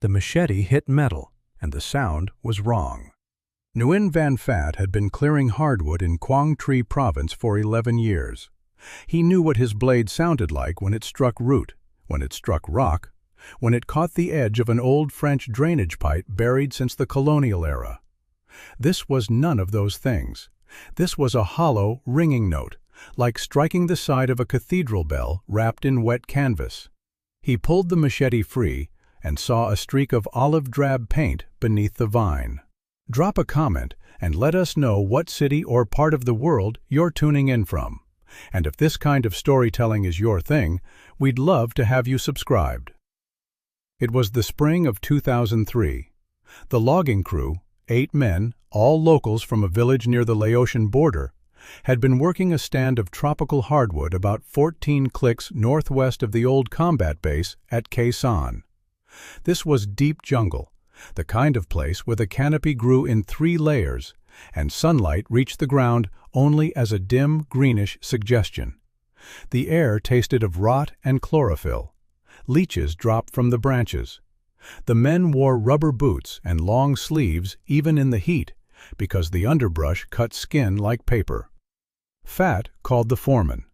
The machete hit metal, and the sound was wrong. Nguyen Van Phat had been clearing hardwood in Quang Tri Province for 11 years. He knew what his blade sounded like when it struck root, when it struck rock, when it caught the edge of an old French drainage pipe buried since the colonial era. This was none of those things. This was a hollow, ringing note, like striking the side of a cathedral bell wrapped in wet canvas. He pulled the machete free and saw a streak of olive-drab paint beneath the vine. Drop a comment and let us know what city or part of the world you're tuning in from. And if this kind of storytelling is your thing, we'd love to have you subscribed. It was the spring of 2003. The logging crew, 8 men, all locals from a village near the Laotian border, had been working a stand of tropical hardwood about 14 clicks northwest of the old combat base at Khe Sanh. This was deep jungle, the kind of place where the canopy grew in 3 layers, and sunlight reached the ground only as a dim, greenish suggestion. The air tasted of rot and chlorophyll. Leeches dropped from the branches. The men wore rubber boots and long sleeves even in the heat, because the underbrush cut skin like paper. Phat called the foreman.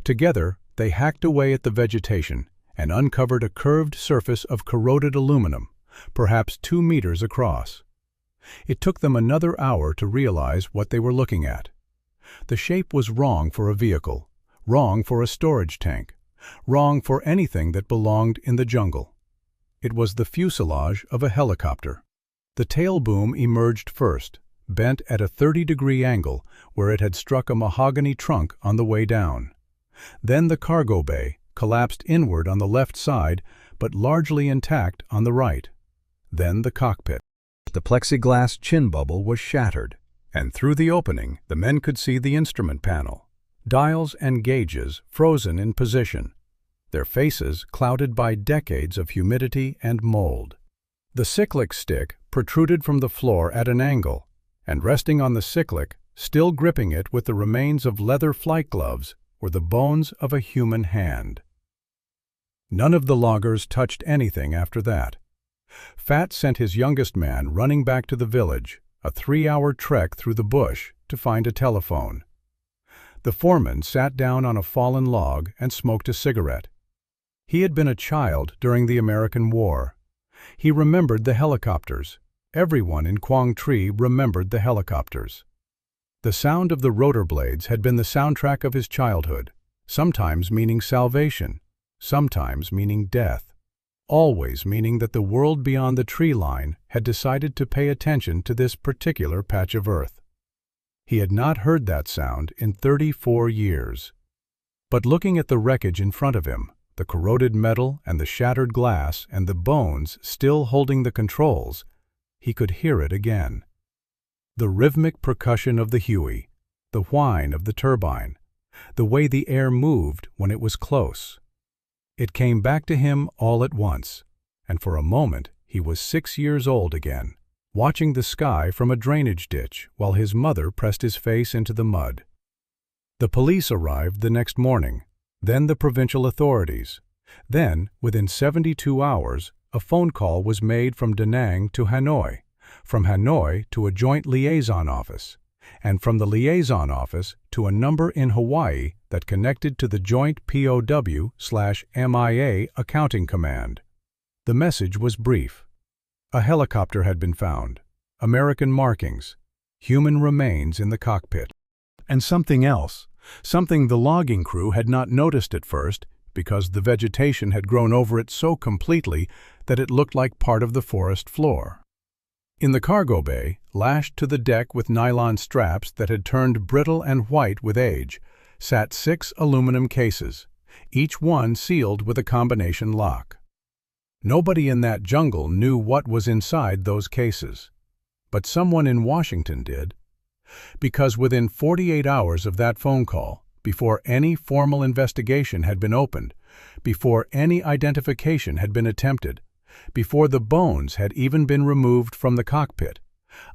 Together, they hacked away at the vegetation and uncovered a curved surface of corroded aluminum, perhaps 2 meters across. It took them another hour to realize what they were looking at. The shape was wrong for a vehicle, wrong for a storage tank, wrong for anything that belonged in the jungle. It was the fuselage of a helicopter. The tail boom emerged first, bent at a 30-degree angle where it had struck a mahogany trunk on the way down. Then the cargo bay collapsed inward on the left side, but largely intact on the right. Then the cockpit. The plexiglass chin bubble was shattered, and through the opening the men could see the instrument panel. Dials and gauges frozen in position, their faces clouded by decades of humidity and mold. The cyclic stick protruded from the floor at an angle, and resting on the cyclic, still gripping it with the remains of leather flight gloves, were the bones of a human hand. None of the loggers touched anything after that. Phat sent his youngest man running back to the village, a 3-hour trek through the bush, to find a telephone. The foreman sat down on a fallen log and smoked a cigarette. He had been a child during the American War. He remembered the helicopters. Everyone in Quang Tri remembered the helicopters. The sound of the rotor blades had been the soundtrack of his childhood, sometimes meaning salvation, sometimes meaning death, always meaning that the world beyond the tree line had decided to pay attention to this particular patch of earth. He had not heard that sound in 34 years. But looking at the wreckage in front of him, the corroded metal and the shattered glass and the bones still holding the controls, he could hear it again. The rhythmic percussion of the Huey, the whine of the turbine, the way the air moved when it was close. It came back to him all at once, and for a moment he was 6 years old again, watching the sky from a drainage ditch while his mother pressed his face into the mud. The police arrived the next morning, then the provincial authorities. Then, within 72 hours, a phone call was made from Da Nang to Hanoi, from Hanoi to a joint liaison office, and from the liaison office to a number in Hawaii that connected to the Joint POW/MIA accounting command. The message was brief. A helicopter had been found, American markings, human remains in the cockpit. And something else, something the logging crew had not noticed at first because the vegetation had grown over it so completely that it looked like part of the forest floor. In the cargo bay, lashed to the deck with nylon straps that had turned brittle and white with age, sat 6 aluminum cases, each one sealed with a combination lock. Nobody in that jungle knew what was inside those cases, but someone in Washington did. Because within 48 hours of that phone call, before any formal investigation had been opened, before any identification had been attempted, before the bones had even been removed from the cockpit,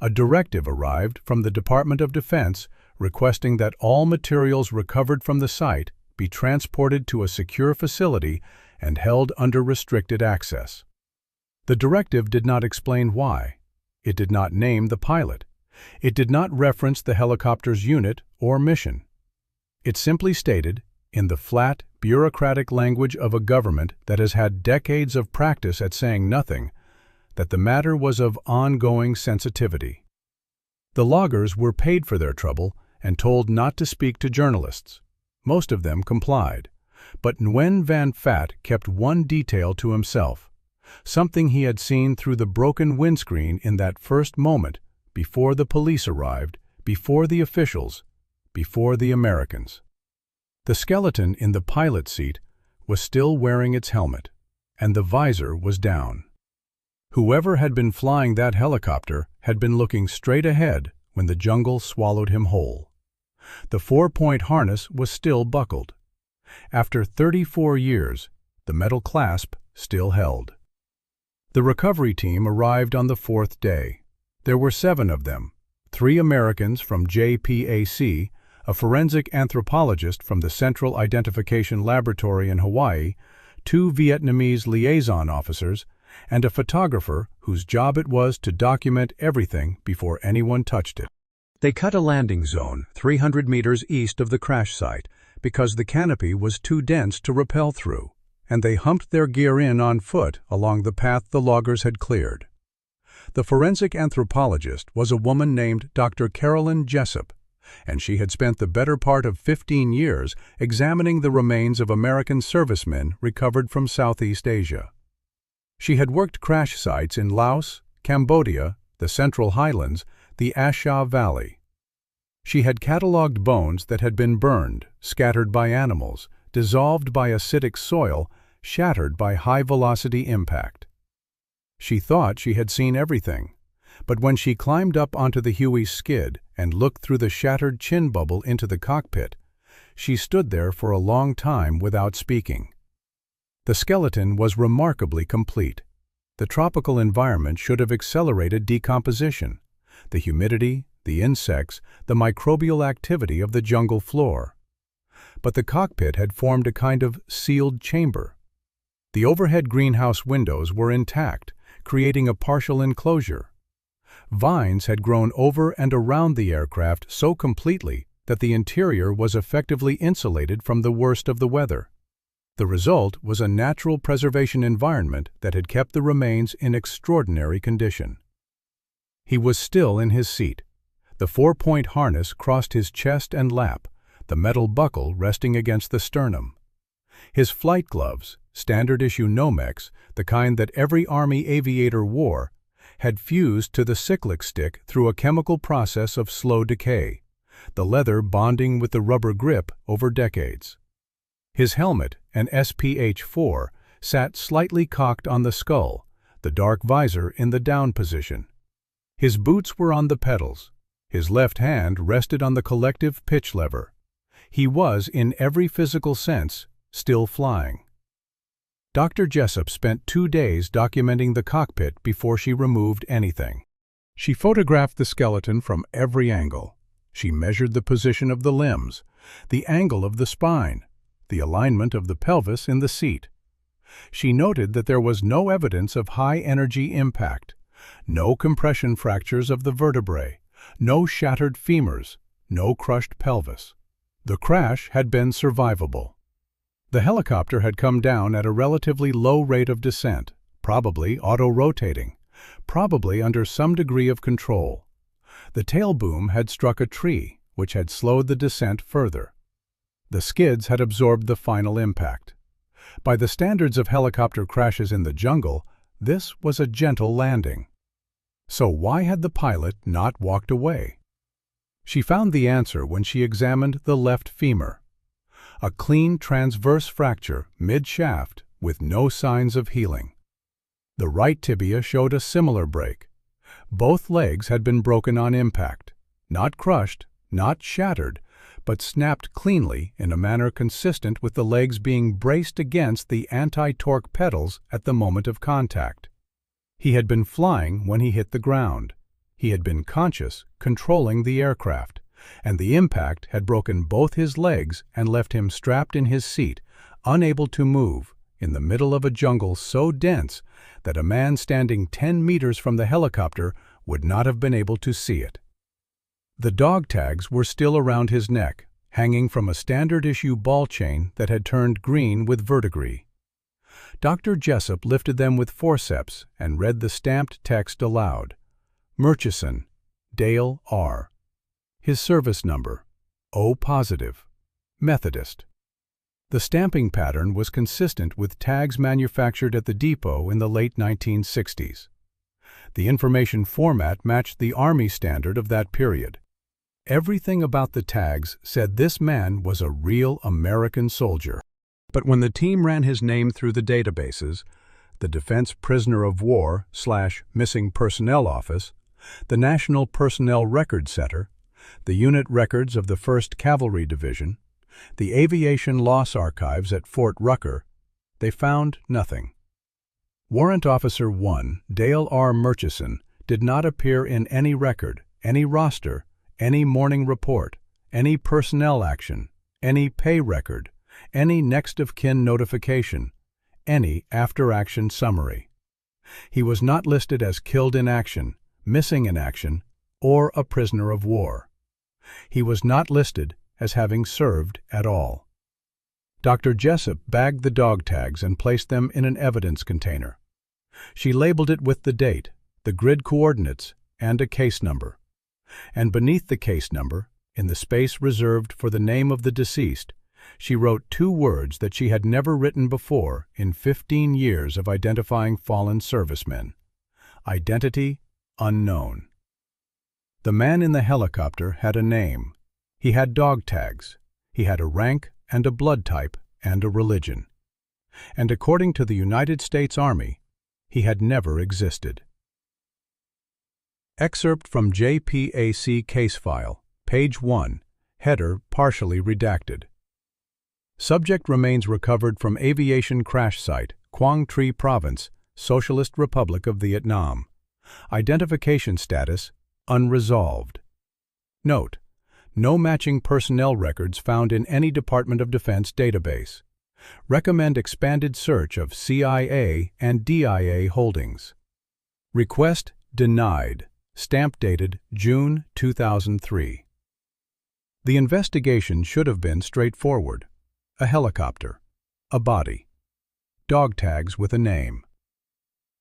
a directive arrived from the Department of Defense requesting that all materials recovered from the site be transported to a secure facility and held under restricted access. The directive did not explain why. It did not name the pilot. It did not reference the helicopter's unit or mission. It simply stated, in the flat, bureaucratic language of a government that has had decades of practice at saying nothing, that the matter was of ongoing sensitivity. The loggers were paid for their trouble and told not to speak to journalists. Most of them complied, but Nguyen Van Phat kept one detail to himself, something he had seen through the broken windscreen in that first moment, before the police arrived, before the officials, before the Americans. The skeleton in the pilot's seat was still wearing its helmet, and the visor was down. Whoever had been flying that helicopter had been looking straight ahead when the jungle swallowed him whole. The 4-point harness was still buckled. After 34 years, the metal clasp still held. The recovery team arrived on the 4th day. There were 7 of them, 3 Americans from JPAC, a forensic anthropologist from the Central Identification Laboratory in Hawaii, 2 Vietnamese liaison officers, and a photographer whose job it was to document everything before anyone touched it. They cut a landing zone 300 meters east of the crash site because the canopy was too dense to rappel through, and they humped their gear in on foot along the path the loggers had cleared. The forensic anthropologist was a woman named Dr. Carolyn Jessup, and she had spent the better part of 15 years examining the remains of American servicemen recovered from Southeast Asia. She had worked crash sites in Laos, Cambodia, the Central Highlands, the Asha Valley. She had cataloged bones that had been burned, scattered by animals, dissolved by acidic soil, shattered by high-velocity impact. She thought she had seen everything, but when she climbed up onto the Huey skid and looked through the shattered chin bubble into the cockpit, she stood there for a long time without speaking. The skeleton was remarkably complete. The tropical environment should have accelerated decomposition. The humidity, the insects, the microbial activity of the jungle floor. But the cockpit had formed a kind of sealed chamber. The overhead greenhouse windows were intact, creating a partial enclosure. Vines had grown over and around the aircraft so completely that the interior was effectively insulated from the worst of the weather. The result was a natural preservation environment that had kept the remains in extraordinary condition. He was still in his seat. The 4-point harness crossed his chest and lap, the metal buckle resting against the sternum. His flight gloves, standard-issue Nomex, the kind that every Army aviator wore, had fused to the cyclic stick through a chemical process of slow decay, the leather bonding with the rubber grip over decades. His helmet, an SPH-4, sat slightly cocked on the skull, the dark visor in the down position. His boots were on the pedals. His left hand rested on the collective pitch lever. He was, in every physical sense, still flying. Dr. Jessup spent 2 days documenting the cockpit before she removed anything. She photographed the skeleton from every angle. She measured the position of the limbs, the angle of the spine, the alignment of the pelvis in the seat. She noted that there was no evidence of high-energy impact, no compression fractures of the vertebrae, no shattered femurs, no crushed pelvis. The crash had been survivable. The helicopter had come down at a relatively low rate of descent, probably auto-rotating, probably under some degree of control. The tail boom had struck a tree, which had slowed the descent further. The skids had absorbed the final impact. By the standards of helicopter crashes in the jungle, this was a gentle landing. So why had the pilot not walked away? She found the answer when she examined the left femur. A clean transverse fracture mid-shaft with no signs of healing. The right tibia showed a similar break. Both legs had been broken on impact, not crushed, not shattered, but snapped cleanly in a manner consistent with the legs being braced against the anti-torque pedals at the moment of contact. He had been flying when he hit the ground. He had been conscious, controlling the aircraft, and the impact had broken both his legs and left him strapped in his seat, unable to move, in the middle of a jungle so dense that a man standing 10 meters from the helicopter would not have been able to see it. The dog tags were still around his neck, hanging from a standard-issue ball chain that had turned green with verdigris. Dr. Jessup lifted them with forceps and read the stamped text aloud. Murchison, Dale R. His service number, O positive, Methodist. The stamping pattern was consistent with tags manufactured at the depot in the late 1960s. The information format matched the Army standard of that period. Everything about the tags said this man was a real American soldier. But when the team ran his name through the databases, the Defense Prisoner of War/Missing Personnel Office, the National Personnel Record Center, the unit records of the 1st Cavalry Division, the Aviation Loss Archives at Fort Rucker, they found nothing. Warrant Officer 1, Dale R. Murchison, did not appear in any record, any roster, any morning report, any personnel action, any pay record, any next-of-kin notification, any after-action summary. He was not listed as killed in action, missing in action, or a prisoner of war. He was not listed as having served at all. Dr. Jessup bagged the dog tags and placed them in an evidence container. She labeled it with the date, the grid coordinates, and a case number. And beneath the case number, in the space reserved for the name of the deceased, she wrote 2 words that she had never written before in 15 years of identifying fallen servicemen. Identity unknown. The man in the helicopter had a name. He had dog tags. He had a rank and a blood type and a religion. And according to the United States Army, he had never existed. Excerpt from JPAC case file, page 1, header partially redacted. Subject remains recovered from aviation crash site, Quang Tri Province, Socialist Republic of Vietnam. Identification status, unresolved. Note: no matching personnel records found in any Department of Defense database. Recommend expanded search of CIA and DIA holdings. Request denied. Stamp dated June 2003. The investigation should have been straightforward. A helicopter. A body. Dog tags with a name.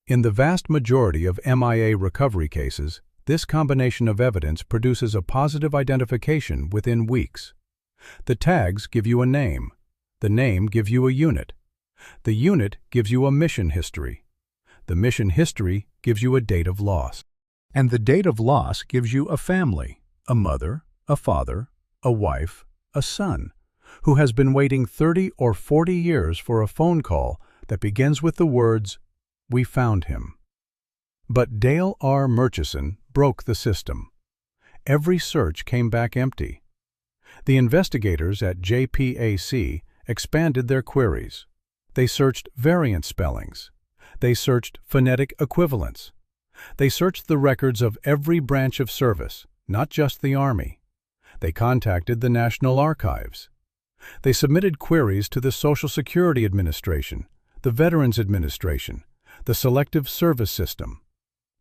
In the vast majority of MIA recovery cases, this combination of evidence produces a positive identification within weeks. The tags give you a name. The name gives you a unit. The unit gives you a mission history. The mission history gives you a date of loss. And the date of loss gives you a family, a mother, a father, a wife, a son, who has been waiting 30 or 40 years for a phone call that begins with the words, "We found him." But Dale R. Murchison broke the system. Every search came back empty. The investigators at JPAC expanded their queries. They searched variant spellings. They searched phonetic equivalents. They searched the records of every branch of service, not just the Army. They contacted the National Archives. They submitted queries to the Social Security Administration, the Veterans Administration, the Selective Service System.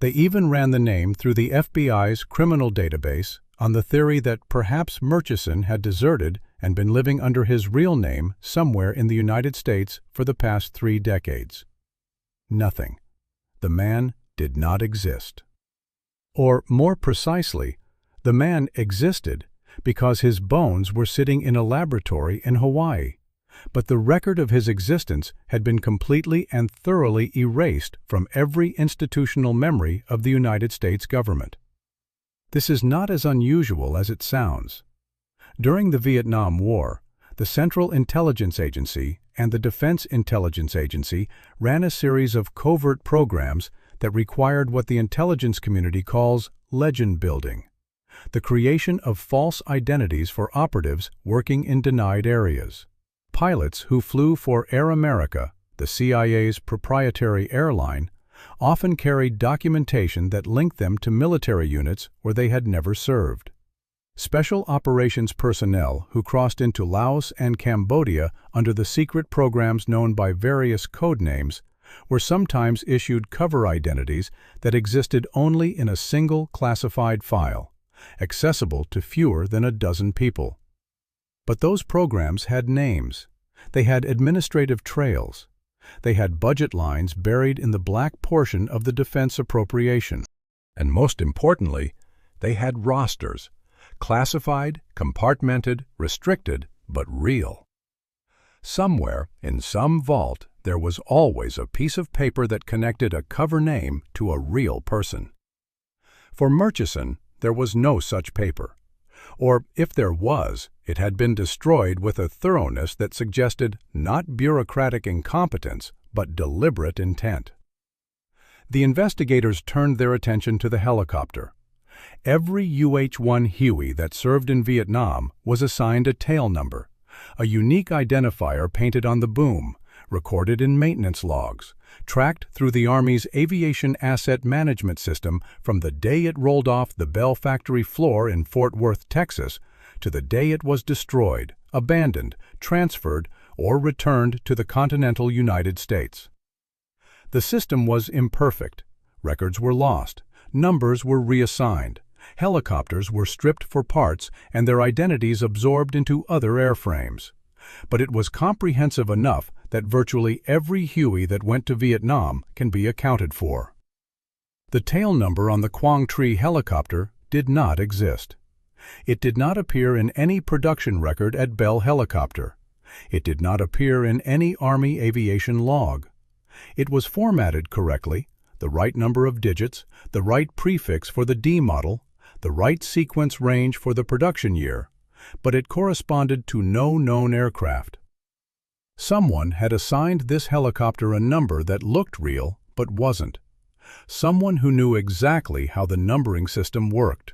They even ran the name through the FBI's criminal database on the theory that perhaps Murchison had deserted and been living under his real name somewhere in the United States for the past 3 decades. Nothing. The man did not exist. Or, more precisely, the man existed because his bones were sitting in a laboratory in Hawaii, but the record of his existence had been completely and thoroughly erased from every institutional memory of the United States government. This is not as unusual as it sounds. During the Vietnam War, the Central Intelligence Agency and the Defense Intelligence Agency ran a series of covert programs that required what the intelligence community calls legend building, the creation of false identities for operatives working in denied areas. Pilots who flew for Air America, the CIA's proprietary airline, often carried documentation that linked them to military units where they had never served. Special operations personnel who crossed into Laos and Cambodia under the secret programs known by various code names were sometimes issued cover identities that existed only in a single classified file, accessible to fewer than a dozen people. But those programs had names. They had administrative trails. They had budget lines buried in the black portion of the defense appropriation. And most importantly, they had rosters, classified, compartmented, restricted, but real. Somewhere, in some vault, there was always a piece of paper that connected a cover name to a real person. For Murchison, there was no such paper. Or, if there was, it had been destroyed with a thoroughness that suggested not bureaucratic incompetence, but deliberate intent. The investigators turned their attention to the helicopter. Every UH-1 Huey that served in Vietnam was assigned a tail number, a unique identifier painted on the boom, recorded in maintenance logs, tracked through the Army's Aviation Asset Management System from the day it rolled off the Bell factory floor in Fort Worth, Texas, to the day it was destroyed, abandoned, transferred, or returned to the continental United States. The system was imperfect. Records were lost. Numbers were reassigned. Helicopters were stripped for parts and their identities absorbed into other airframes. But it was comprehensive enough that virtually every Huey that went to Vietnam can be accounted for. The tail number on the Quang Tri helicopter did not exist. It did not appear in any production record at Bell Helicopter. It did not appear in any Army aviation log. It was formatted correctly, the right number of digits, the right prefix for the D model, the right sequence range for the production year, but it corresponded to no known aircraft. Someone had assigned this helicopter a number that looked real but wasn't. Someone who knew exactly how the numbering system worked.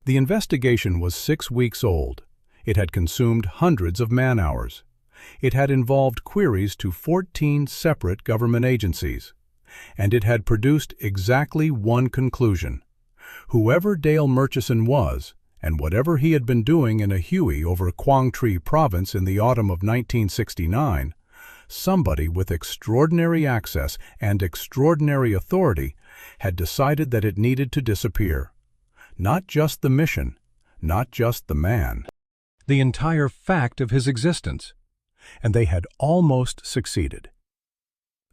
The investigation was 6 weeks old. It had consumed hundreds of man-hours. It had involved queries to 14 separate government agencies. And it had produced exactly one conclusion. Whoever Dale Murchison was, and whatever he had been doing in a Huey over Quang Tri Province in the autumn of 1969, somebody with extraordinary access and extraordinary authority had decided that it needed to disappear. Not just the mission, not just the man, the entire fact of his existence. And they had almost succeeded.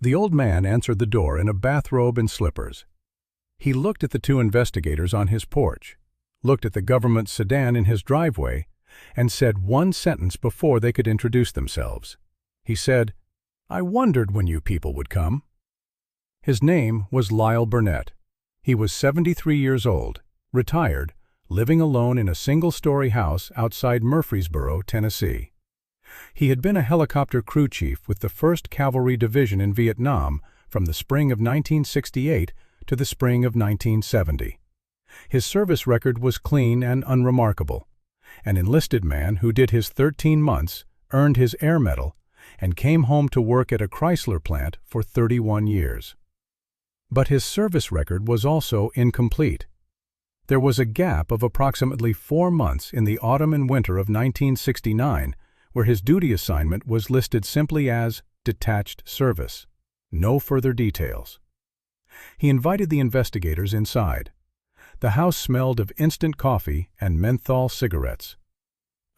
The old man answered the door in a bathrobe and slippers. He looked at the two investigators on his porch, looked at the government sedan in his driveway, and said one sentence before they could introduce themselves. He said, "I wondered when you people would come." His name was Lyle Burnett. He was 73 years old, retired, living alone in a single-story house outside Murfreesboro, Tennessee. He had been a helicopter crew chief with the 1st Cavalry Division in Vietnam from the spring of 1968 to the spring of 1970. His service record was clean and unremarkable. An enlisted man who did his 13 months, earned his Air Medal, and came home to work at a Chrysler plant for 31 years. But his service record was also incomplete. There was a gap of approximately 4 months in the autumn and winter of 1969 where his duty assignment was listed simply as detached service. No further details. He invited the investigators inside. The house smelled of instant coffee and menthol cigarettes.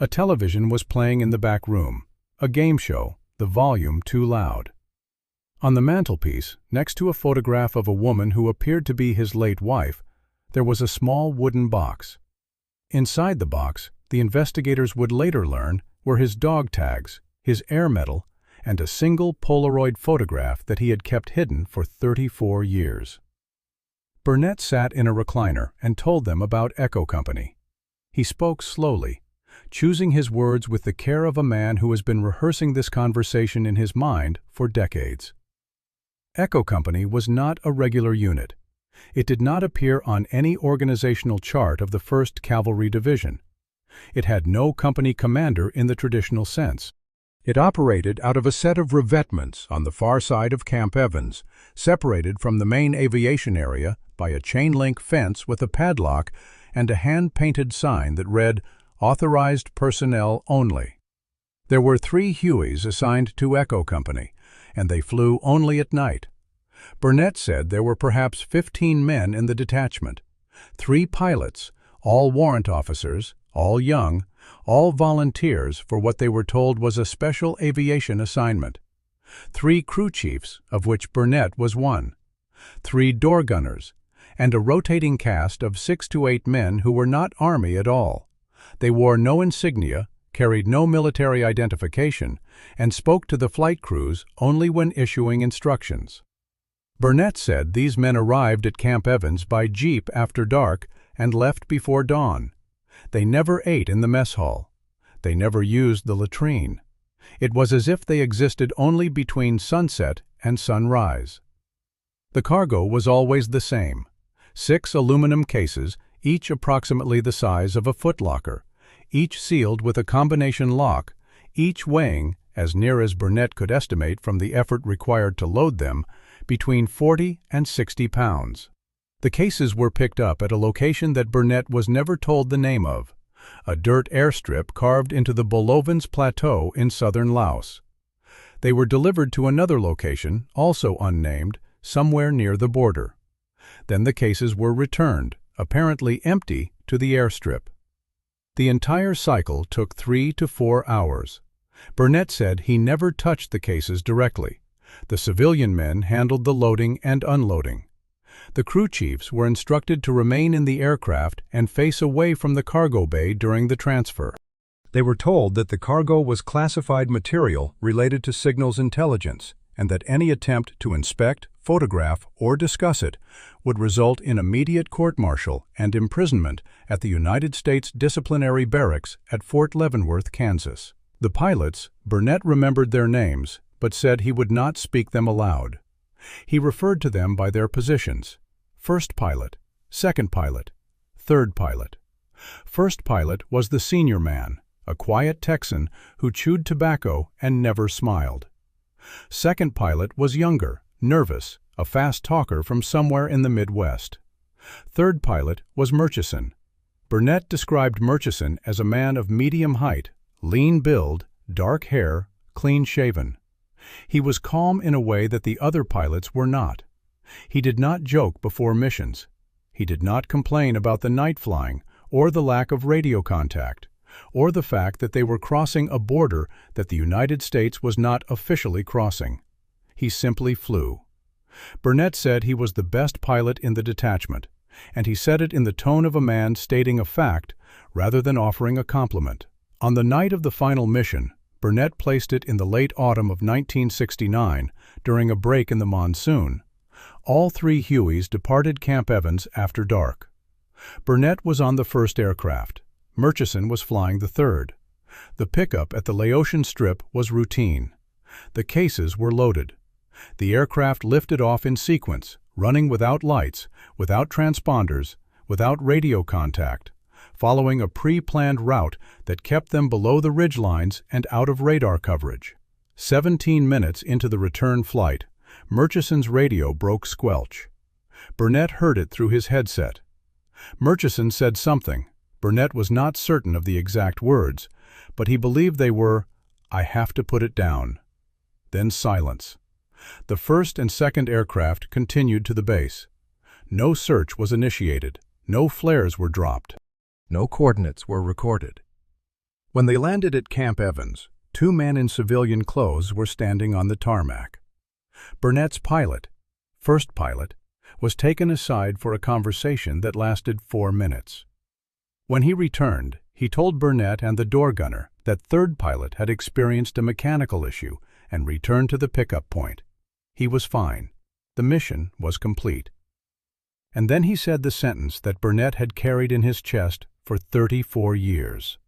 A television was playing in the back room, a game show, the volume too loud. On the mantelpiece, next to a photograph of a woman who appeared to be his late wife, there was a small wooden box. Inside the box, the investigators would later learn, were his dog tags, his Air Medal, and a single Polaroid photograph that he had kept hidden for 34 years. Burnett sat in a recliner and told them about Echo Company. He spoke slowly, choosing his words with the care of a man who has been rehearsing this conversation in his mind for decades. Echo Company was not a regular unit. It did not appear on any organizational chart of the 1st Cavalry Division. It had no company commander in the traditional sense. It operated out of a set of revetments on the far side of Camp Evans, separated from the main aviation area by a chain-link fence with a padlock and a hand-painted sign that read, "Authorized personnel only." There were 3 Hueys assigned to Echo Company, and they flew only at night. Burnett said there were perhaps 15 men in the detachment. 3 pilots, all warrant officers, all young, all volunteers for what they were told was a special aviation assignment. 3 crew chiefs, of which Burnett was one. 3 door gunners, and a rotating cast of 6 to 8 men who were not Army at all. They wore no insignia, carried no military identification, and spoke to the flight crews only when issuing instructions. Burnett said these men arrived at Camp Evans by jeep after dark and left before dawn. They never ate in the mess hall. They never used the latrine. It was as if they existed only between sunset and sunrise. The cargo was always the same: 6 aluminum cases, each approximately the size of a footlocker, each sealed with a combination lock, each weighing, as near as Burnett could estimate from the effort required to load them, between 40 and 60 pounds. The cases were picked up at a location that Burnett was never told the name of, a dirt airstrip carved into the Bolovans Plateau in southern Laos. They were delivered to another location, also unnamed, somewhere near the border. Then the cases were returned, apparently empty, to the airstrip. The entire cycle took 3 to 4 hours. Burnett said he never touched the cases directly. The civilian men handled the loading and unloading. The crew chiefs were instructed to remain in the aircraft and face away from the cargo bay during the transfer. They were told that the cargo was classified material related to signals intelligence, and that any attempt to inspect, photograph, or discuss it would result in immediate court-martial and imprisonment at the United States Disciplinary Barracks at Fort Leavenworth, Kansas. The pilots, Burnett remembered their names, but said he would not speak them aloud. He referred to them by their positions: first pilot, second pilot, third pilot. First pilot was the senior man, a quiet Texan who chewed tobacco and never smiled. Second pilot was younger, nervous, a fast talker from somewhere in the Midwest. Third pilot was Murchison. Burnett described Murchison as a man of medium height, lean build, dark hair, clean-shaven. He was calm in a way that the other pilots were not. He did not joke before missions. He did not complain about the night flying, or the lack of radio contact, or the fact that they were crossing a border that the United States was not officially crossing. He simply flew. Burnett said he was the best pilot in the detachment, and he said it in the tone of a man stating a fact rather than offering a compliment. On the night of the final mission, Burnett placed it in the late autumn of 1969, during a break in the monsoon. All 3 Hueys departed Camp Evans after dark. Burnett was on the first aircraft. Murchison was flying the third. The pickup at the Laotian Strip was routine. The cases were loaded. The aircraft lifted off in sequence, running without lights, without transponders, without radio contact, following a pre-planned route that kept them below the ridgelines and out of radar coverage. 17 minutes into the return flight, Murchison's radio broke squelch. Burnett heard it through his headset. Murchison said something. Burnett was not certain of the exact words, but he believed they were, "I have to put it down." Then silence. The first and second aircraft continued to the base. No search was initiated. No flares were dropped. No coordinates were recorded. When they landed at Camp Evans, 2 men in civilian clothes were standing on the tarmac. Burnett's pilot, first pilot, was taken aside for a conversation that lasted 4 minutes. When he returned, he told Burnett and the door gunner that third pilot had experienced a mechanical issue and returned to the pickup point. He was fine. The mission was complete. And then he said the sentence that Burnett had carried in his chest for 34 years.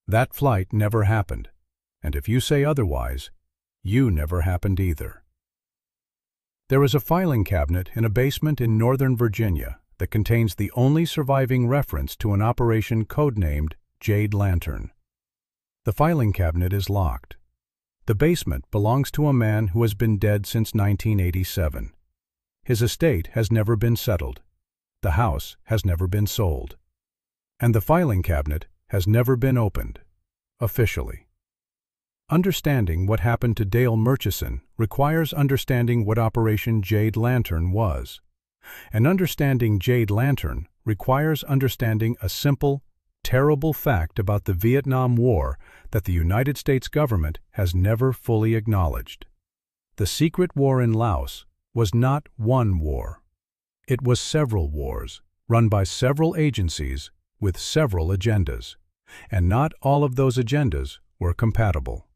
That flight never happened, and if you say otherwise, you never happened either. There is a filing cabinet in a basement in Northern Virginia that contains the only surviving reference to an operation codenamed Jade Lantern. The filing cabinet is locked. The basement belongs to a man who has been dead since 1987. His estate has never been settled. The house has never been sold. and the filing cabinet has never been opened, officially. Understanding what happened to Dale Murchison requires understanding what Operation Jade Lantern was. And understanding Jade Lantern requires understanding a simple, terrible fact about the Vietnam War that the United States government has never fully acknowledged. The secret war in Laos was not one war. It was several wars, run by several agencies with several agendas, and not all of those agendas were compatible.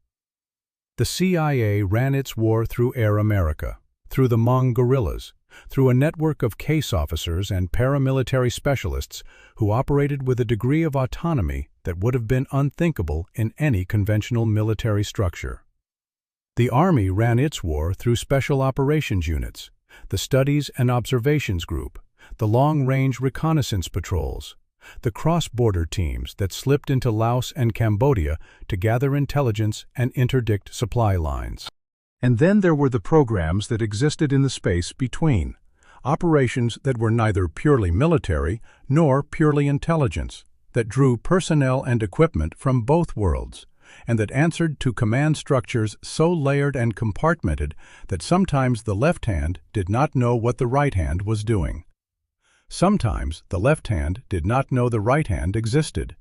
The CIA ran its war through Air America, through the Hmong guerrillas, through a network of case officers and paramilitary specialists who operated with a degree of autonomy that would have been unthinkable in any conventional military structure. The Army ran its war through Special Operations Units, the Studies and Observations Group, the Long-Range Reconnaissance Patrols, the cross-border teams that slipped into Laos and Cambodia to gather intelligence and interdict supply lines. And then there were the programs that existed in the space between, operations that were neither purely military nor purely intelligence, that drew personnel and equipment from both worlds, and that answered to command structures so layered and compartmented that sometimes the left hand did not know what the right hand was doing. Sometimes the left hand did not know the right hand existed.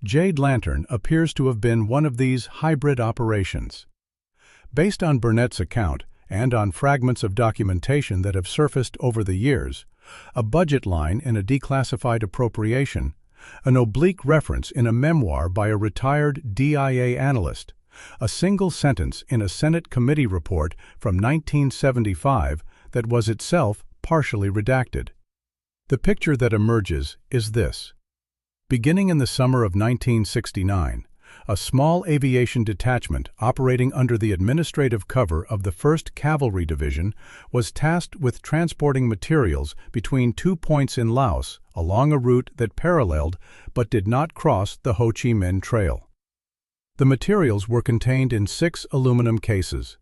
Jade Lantern appears to have been one of these hybrid operations. Based on Burnett's account and on fragments of documentation that have surfaced over the years, a budget line in a declassified appropriation, an oblique reference in a memoir by a retired DIA analyst, a single sentence in a Senate committee report from 1975 that was itself partially redacted. The picture that emerges is this. Beginning in the summer of 1969, a small aviation detachment operating under the administrative cover of the 1st Cavalry Division was tasked with transporting materials between 2 points in Laos along a route that paralleled but did not cross the Ho Chi Minh Trail. The materials were contained in 6 aluminum cases.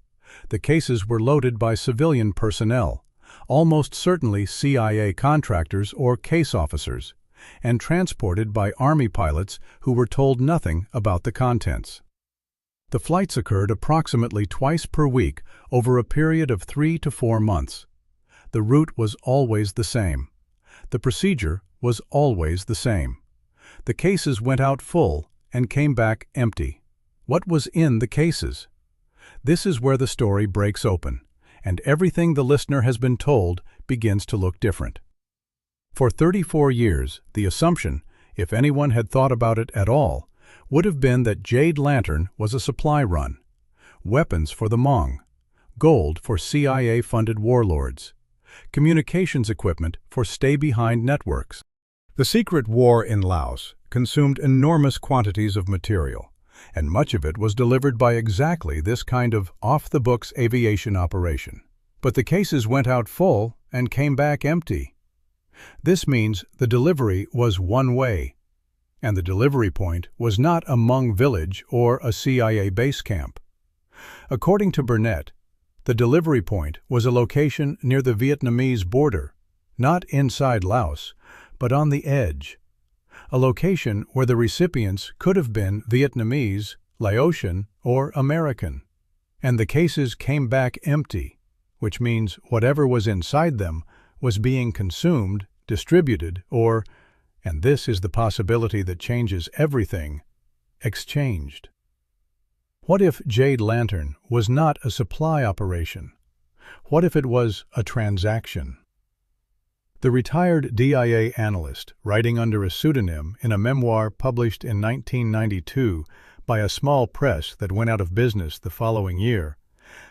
The cases were loaded by civilian personnel, almost certainly CIA contractors or case officers, and transported by Army pilots who were told nothing about the contents. The flights occurred approximately twice per week over a period of 3 to 4 months. The route was always the same. The procedure was always the same. The cases went out full and came back empty. What was in the cases? This is where the story breaks open, and everything the listener has been told begins to look different. For 34 years, the assumption, if anyone had thought about it at all, would have been that Jade Lantern was a supply run. Weapons for the Hmong, gold for CIA-funded warlords, communications equipment for stay-behind networks. The secret war in Laos consumed enormous quantities of material, and much of it was delivered by exactly this kind of off-the-books aviation operation. But the cases went out full and came back empty. This means the delivery was one way, and the delivery point was not a Hmong village or a CIA base camp. According to Burnett, the delivery point was a location near the Vietnamese border, not inside Laos, but on the edge. A location where the recipients could have been Vietnamese, Laotian, or American. And the cases came back empty, which means whatever was inside them was being consumed, distributed, or, and this is the possibility that changes everything, exchanged. What if Jade Lantern was not a supply operation? What if it was a transaction? The retired DIA analyst, writing under a pseudonym in a memoir published in 1992 by a small press that went out of business the following year,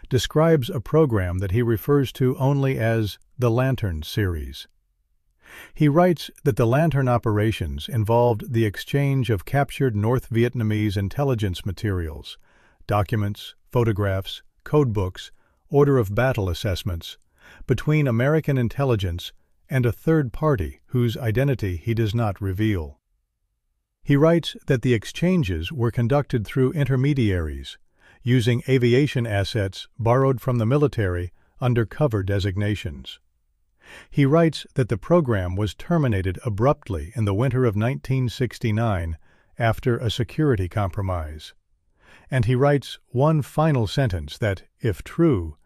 describes a program that he refers to only as the Lantern Series. He writes that the Lantern operations involved the exchange of captured North Vietnamese intelligence materials, documents, photographs, codebooks, order of battle assessments, between American intelligence and a third party whose identity he does not reveal. He writes that the exchanges were conducted through intermediaries, using aviation assets borrowed from the military under cover designations. He writes that the program was terminated abruptly in the winter of 1969 after a security compromise. And he writes one final sentence that, if true,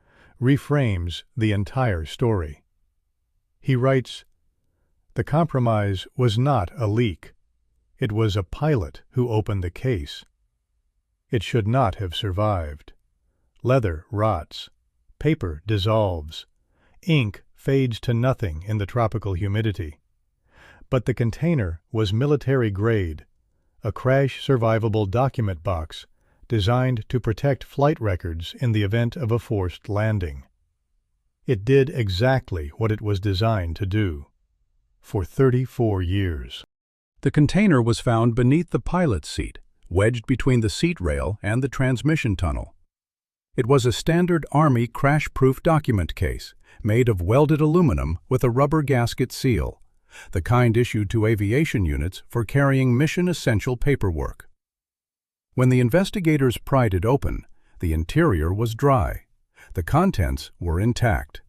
reframes the entire story. He writes, "The compromise was not a leak. It was a pilot who opened the case. It should not have survived. Leather rots. Paper dissolves. Ink fades to nothing in the tropical humidity. But the container was military grade, a crash-survivable document box designed to protect flight records in the event of a forced landing. It did exactly what it was designed to do. For 34 years. The container was found beneath the pilot's seat, wedged between the seat rail and the transmission tunnel. It was a standard Army crash-proof document case, made of welded aluminum with a rubber gasket seal, the kind issued to aviation units for carrying mission-essential paperwork. When the investigators pried it open, the interior was dry. The contents were intact.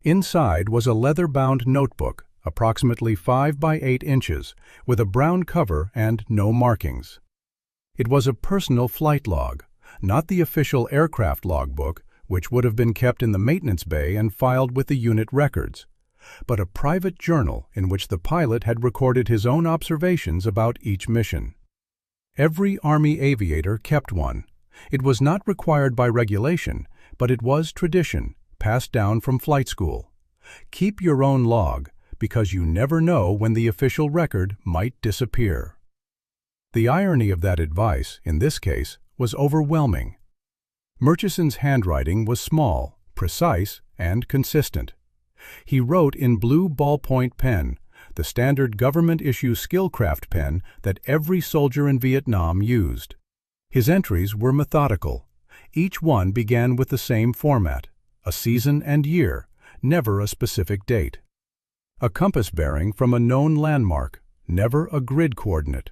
Inside was a leather-bound notebook, approximately 5 by 8 inches, with a brown cover and no markings. It was a personal flight log, not the official aircraft logbook, which would have been kept in the maintenance bay and filed with the unit records, but a private journal in which the pilot had recorded his own observations about each mission. Every Army aviator kept one. It was not required by regulation, but it was tradition, passed down from flight school. Keep your own log, because you never know when the official record might disappear. The irony of that advice, in this case, was overwhelming. Murchison's handwriting was small, precise, and consistent. He wrote in blue ballpoint pen, the standard government-issue Skillcraft pen that every soldier in Vietnam used. His entries were methodical. Each one began with the same format, a season and year, never a specific date. A compass bearing from a known landmark, never a grid coordinate.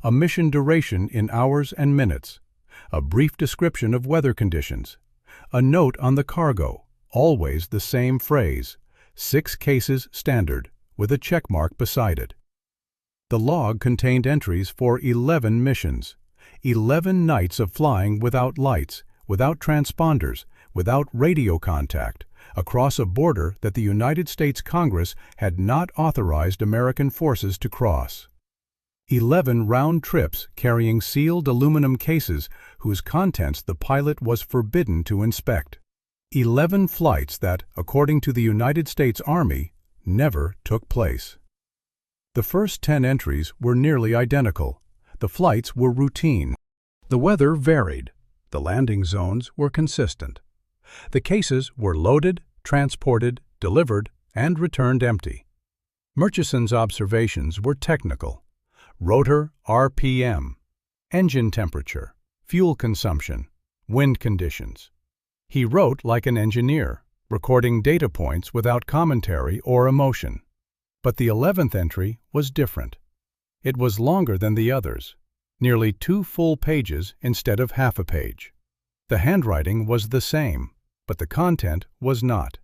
A mission duration in hours and minutes. A brief description of weather conditions. A note on the cargo, always the same phrase, 6 cases standard, with a check mark beside it. The log contained entries for 11 missions, 11 nights of flying without lights, without transponders, without radio contact, across a border that the United States Congress had not authorized American forces to cross. 11 round trips carrying sealed aluminum cases whose contents the pilot was forbidden to inspect. 11 flights that, according to the United States Army, never took place. The first 10 entries were nearly identical. The flights were routine. The weather varied. The landing zones were consistent. The cases were loaded, transported, delivered, and returned empty. Murchison's observations were technical. Rotor RPM, engine temperature, fuel consumption, wind conditions. He wrote like an engineer, recording data points without commentary or emotion. But the 11th entry was different. It was longer than the others, nearly 2 full pages instead of half a page. The handwriting was the same, but the content was not.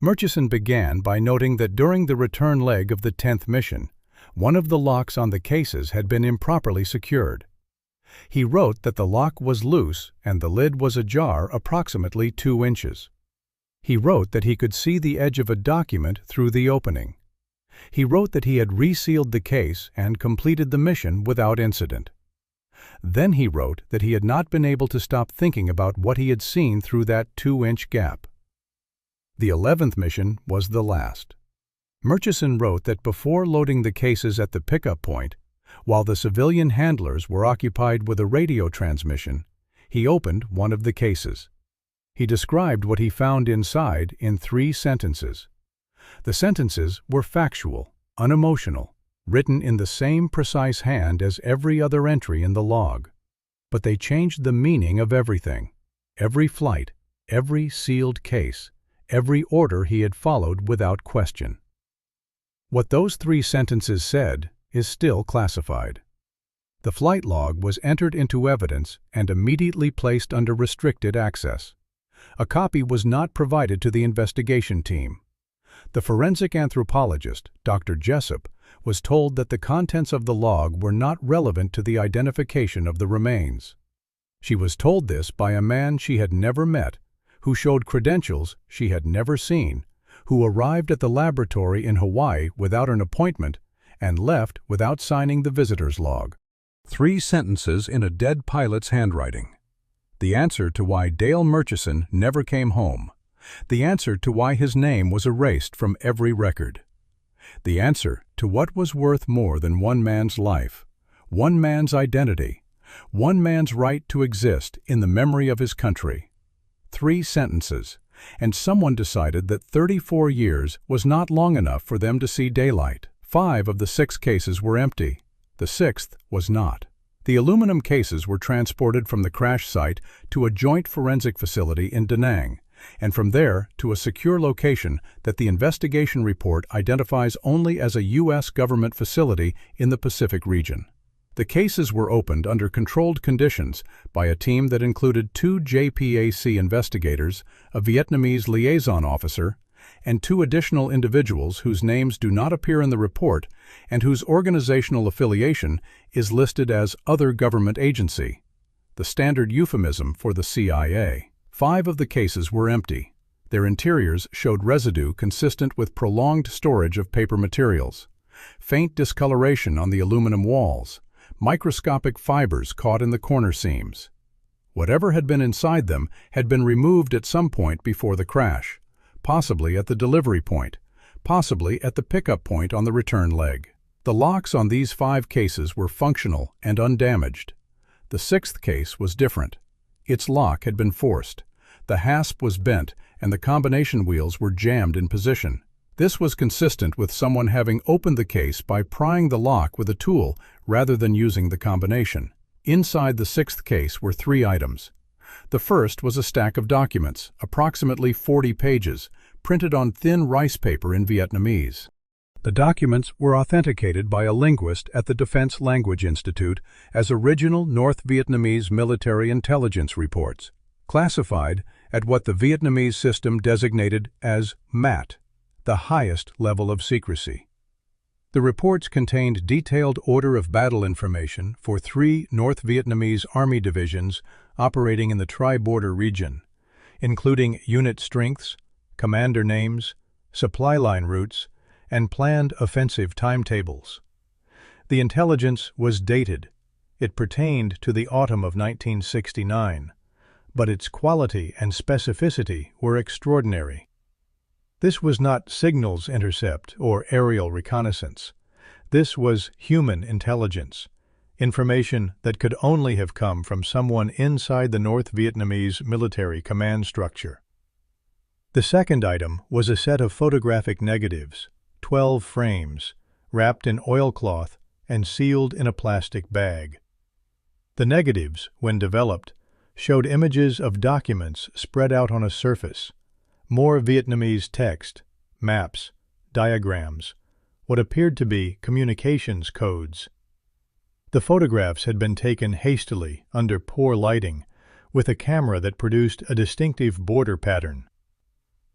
Murchison began by noting that during the return leg of the 10th mission, one of the locks on the cases had been improperly secured. He wrote that the lock was loose and the lid was ajar approximately 2 inches. He wrote that he could see the edge of a document through the opening. He wrote that he had resealed the case and completed the mission without incident. Then he wrote that he had not been able to stop thinking about what he had seen through that 2-inch gap. The 11th mission was the last. Murchison wrote that before loading the cases at the pickup point, while the civilian handlers were occupied with a radio transmission, he opened one of the cases. He described what he found inside in 3 sentences. The sentences were factual, unemotional, written in the same precise hand as every other entry in the log. But they changed the meaning of everything, every flight, every sealed case, every order he had followed without question. What those 3 sentences said is still classified. The flight log was entered into evidence and immediately placed under restricted access. A copy was not provided to the investigation team. The forensic anthropologist, Dr. Jessup, was told that the contents of the log were not relevant to the identification of the remains. She was told this by a man she had never met, who showed credentials she had never seen, who arrived at the laboratory in Hawaii without an appointment and left without signing the visitor's log. 3 sentences in a dead pilot's handwriting. The answer to why Dale Murchison never came home. The answer to why his name was erased from every record. The answer to what was worth more than one man's life, one man's identity, one man's right to exist in the memory of his country. 3 sentences, and someone decided that 34 years was not long enough for them to see daylight. 5 of the 6 cases were empty. The 6th was not. The aluminum cases were transported from the crash site to a joint forensic facility in Da Nang, and from there to a secure location that the investigation report identifies only as a U.S. government facility in the Pacific region. The cases were opened under controlled conditions by a team that included 2 JPAC investigators, a Vietnamese liaison officer, and 2 additional individuals whose names do not appear in the report and whose organizational affiliation is listed as Other Government Agency, the standard euphemism for the CIA. 5 of the cases were empty. Their interiors showed residue consistent with prolonged storage of paper materials, faint discoloration on the aluminum walls, microscopic fibers caught in the corner seams. Whatever had been inside them had been removed at some point before the crash, possibly at the delivery point, possibly at the pickup point on the return leg. The locks on these 5 cases were functional and undamaged. The 6th case was different. Its lock had been forced, the hasp was bent, and the combination wheels were jammed in position. This was consistent with someone having opened the case by prying the lock with a tool rather than using the combination. Inside the 6th case were 3 items. The first was a stack of documents, approximately 40 pages, printed on thin rice paper in Vietnamese. The documents were authenticated by a linguist at the Defense Language Institute as original North Vietnamese military intelligence reports, classified at what the Vietnamese system designated as MAT, the highest level of secrecy. The reports contained detailed order of battle information for 3 North Vietnamese Army divisions operating in the tri-border region, including unit strengths, commander names, supply line routes, and planned offensive timetables. The intelligence was dated. It pertained to the autumn of 1969, but its quality and specificity were extraordinary. This was not signals intercept or aerial reconnaissance. This was human intelligence, information that could only have come from someone inside the North Vietnamese military command structure. The second item was a set of photographic negatives, 12 frames, wrapped in oilcloth and sealed in a plastic bag. The negatives, when developed, showed images of documents spread out on a surface, more Vietnamese text, maps, diagrams, what appeared to be communications codes. The photographs had been taken hastily, under poor lighting, with a camera that produced a distinctive border pattern.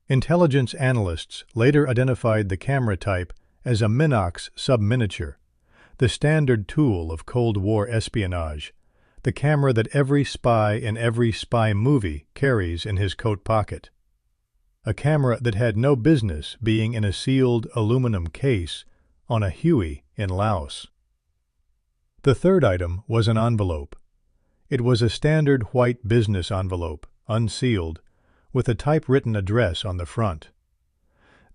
Intelligence analysts later identified the camera type as a Minox subminiature, the standard tool of Cold War espionage, the camera that every spy in every spy movie carries in his coat pocket. A camera that had no business being in a sealed aluminum case on a Huey in Laos. The third item was an envelope. It was a standard white business envelope, unsealed, with a typewritten address on the front.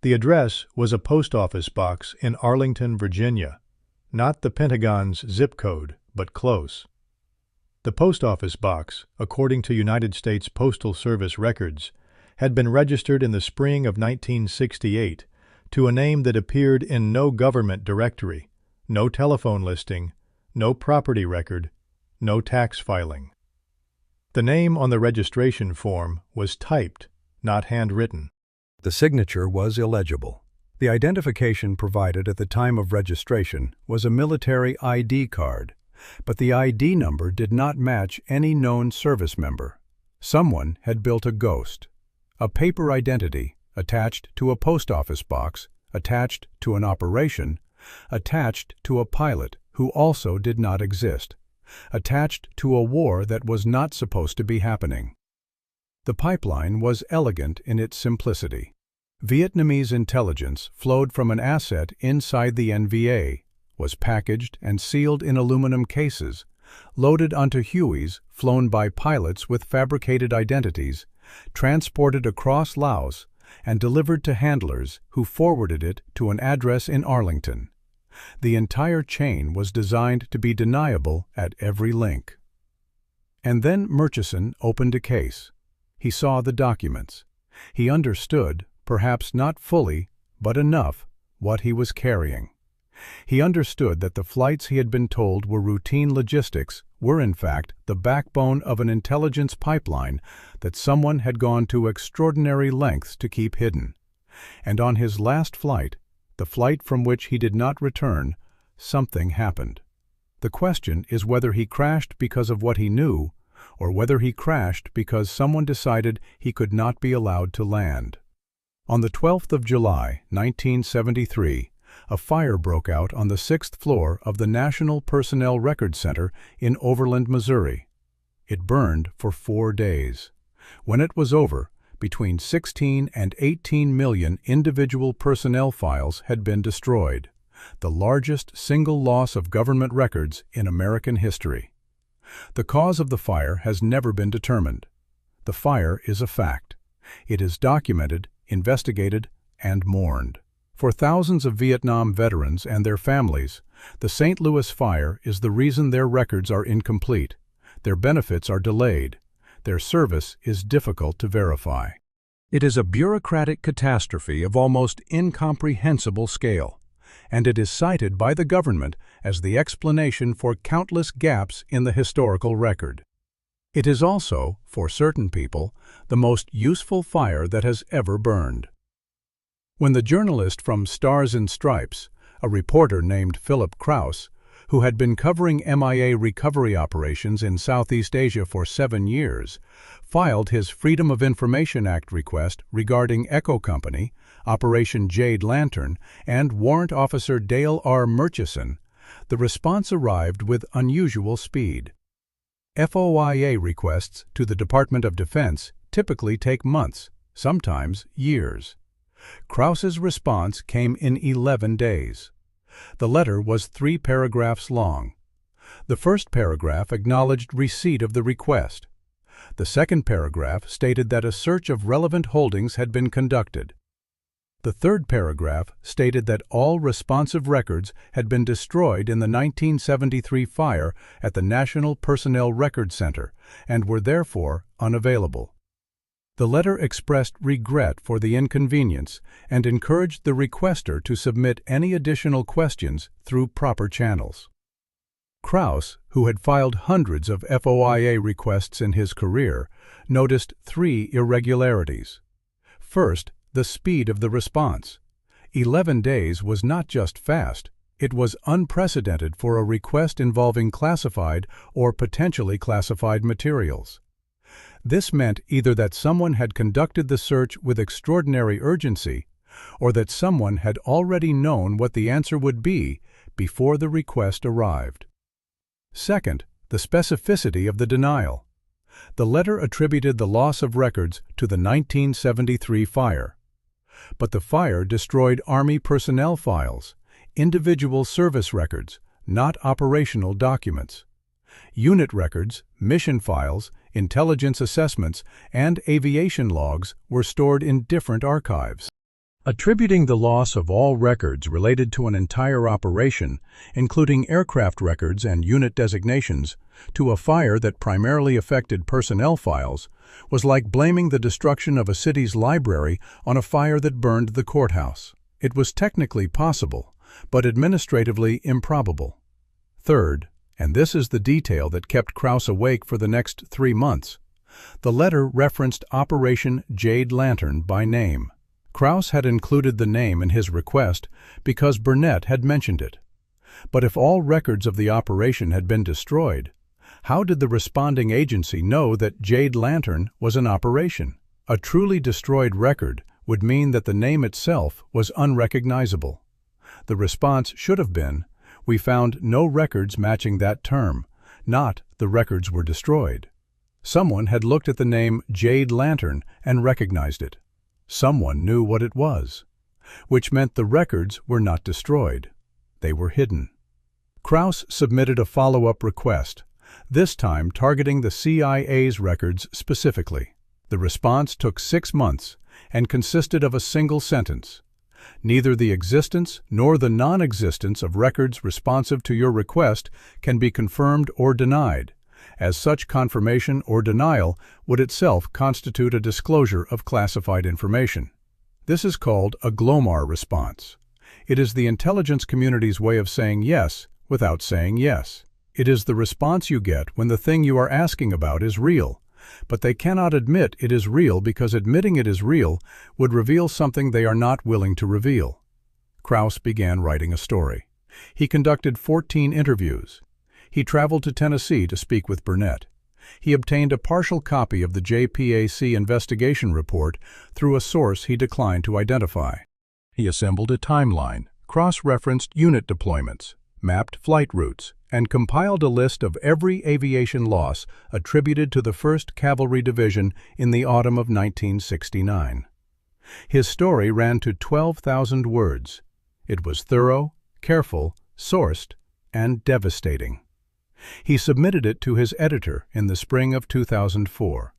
The address was a post office box in Arlington, Virginia, not the Pentagon's zip code, but close. The post office box, according to United States Postal Service records, had been registered in the spring of 1968 to a name that appeared in no government directory, no telephone listing, no property record, no tax filing. The name on the registration form was typed, not handwritten. The signature was illegible. The identification provided at the time of registration was a military ID card, but the ID number did not match any known service member. Someone had built a ghost, a paper identity attached to a post office box, attached to an operation, attached to a pilot who also did not exist, attached to a war that was not supposed to be happening. The pipeline was elegant in its simplicity. Vietnamese intelligence flowed from an asset inside the NVA, was packaged and sealed in aluminum cases, loaded onto Hueys flown by pilots with fabricated identities, transported across Laos, and delivered to handlers who forwarded it to an address in Arlington. The entire chain was designed to be deniable at every link. And then Murchison opened a case. He saw the documents. He understood, perhaps not fully, but enough, what he was carrying. He understood that the flights he had been told were routine logistics were in fact the backbone of an intelligence pipeline that someone had gone to extraordinary lengths to keep hidden. And on his last flight, the flight from which he did not return, something happened. The question is whether he crashed because of what he knew, or whether he crashed because someone decided he could not be allowed to land. On the 12th of July, 1973, a fire broke out on the 6th floor of the National Personnel Record Center in Overland, Missouri. It burned for 4 days. When it was over, between 16 and 18 million individual personnel files had been destroyed, the largest single loss of government records in American history. The cause of the fire has never been determined. The fire is a fact. It is documented, investigated, and mourned. For thousands of Vietnam veterans and their families, the St. Louis fire is the reason their records are incomplete, their benefits are delayed, their service is difficult to verify. It is a bureaucratic catastrophe of almost incomprehensible scale, and it is cited by the government as the explanation for countless gaps in the historical record. It is also, for certain people, the most useful fire that has ever burned. When the journalist from Stars and Stripes, a reporter named Philip Krauss, who had been covering MIA recovery operations in Southeast Asia for 7 years, filed his Freedom of Information Act request regarding Echo Company, Operation Jade Lantern, and Warrant Officer Dale R. Murchison, the response arrived with unusual speed. FOIA requests to the Department of Defense typically take months, sometimes years. Krauss's response came in 11 days. The letter was 3 paragraphs long. The first paragraph acknowledged receipt of the request. The second paragraph stated that a search of relevant holdings had been conducted. The third paragraph stated that all responsive records had been destroyed in the 1973 fire at the National Personnel Record Center and were therefore unavailable. The letter expressed regret for the inconvenience and encouraged the requester to submit any additional questions through proper channels. Krauss, who had filed hundreds of FOIA requests in his career, noticed 3 irregularities. First, the speed of the response. 11 days was not just fast, it was unprecedented for a request involving classified or potentially classified materials. This meant either that someone had conducted the search with extraordinary urgency, or that someone had already known what the answer would be before the request arrived. Second, the specificity of the denial. The letter attributed the loss of records to the 1973 fire. But the fire destroyed Army personnel files, individual service records, not operational documents. Unit records, mission files, intelligence assessments, and aviation logs were stored in different archives. Attributing the loss of all records related to an entire operation, including aircraft records and unit designations, to a fire that primarily affected personnel files, was like blaming the destruction of a city's library on a fire that burned the courthouse. It was technically possible, but administratively improbable. Third, and this is the detail that kept Krauss awake for the next 3 months, the letter referenced Operation Jade Lantern by name. Krauss had included the name in his request because Burnett had mentioned it. But if all records of the operation had been destroyed, how did the responding agency know that Jade Lantern was an operation? A truly destroyed record would mean that the name itself was unrecognizable. The response should have been, "We found no records matching that term," not "the records were destroyed." Someone had looked at the name Jade Lantern and recognized it. Someone knew what it was, which meant the records were not destroyed. They were hidden. Krauss submitted a follow-up request, this time targeting the CIA's records specifically. The response took 6 months and consisted of a single sentence. Neither the existence nor the non-existence of records responsive to your request can be confirmed or denied, as such confirmation or denial would itself constitute a disclosure of classified information. This is called a GLOMAR response. It is the intelligence community's way of saying yes without saying yes. It is the response you get when the thing you are asking about is real, but they cannot admit it is real because admitting it is real would reveal something they are not willing to reveal. Krauss began writing a story. He conducted 14 interviews. He traveled to Tennessee to speak with Burnett. He obtained a partial copy of the JPAC investigation report through a source he declined to identify. He assembled a timeline, cross-referenced unit deployments, mapped flight routes, and compiled a list of every aviation loss attributed to the 1st Cavalry Division in the autumn of 1969. His story ran to 12,000 words. It was thorough, careful, sourced, and devastating. He submitted it to his editor in the spring of 2004.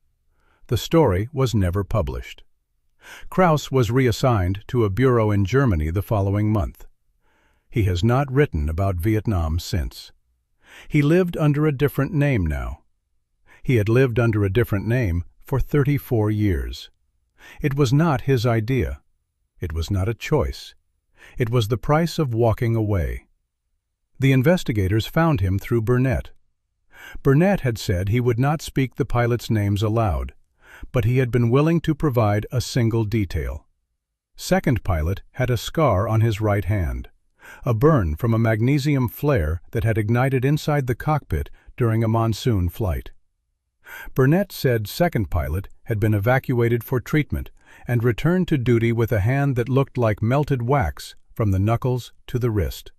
The story was never published. Krauss was reassigned to a bureau in Germany the following month. He has not written about Vietnam since. He lived under a different name now. He had lived under a different name for 34 years. It was not his idea. It was not a choice. It was the price of walking away. The investigators found him through Burnett. Burnett had said he would not speak the pilots' names aloud, but he had been willing to provide a single detail. Second pilot had a scar on his right hand, a burn from a magnesium flare that had ignited inside the cockpit during a monsoon flight. Burnett said second pilot had been evacuated for treatment and returned to duty with a hand that looked like melted wax from the knuckles to the wrist.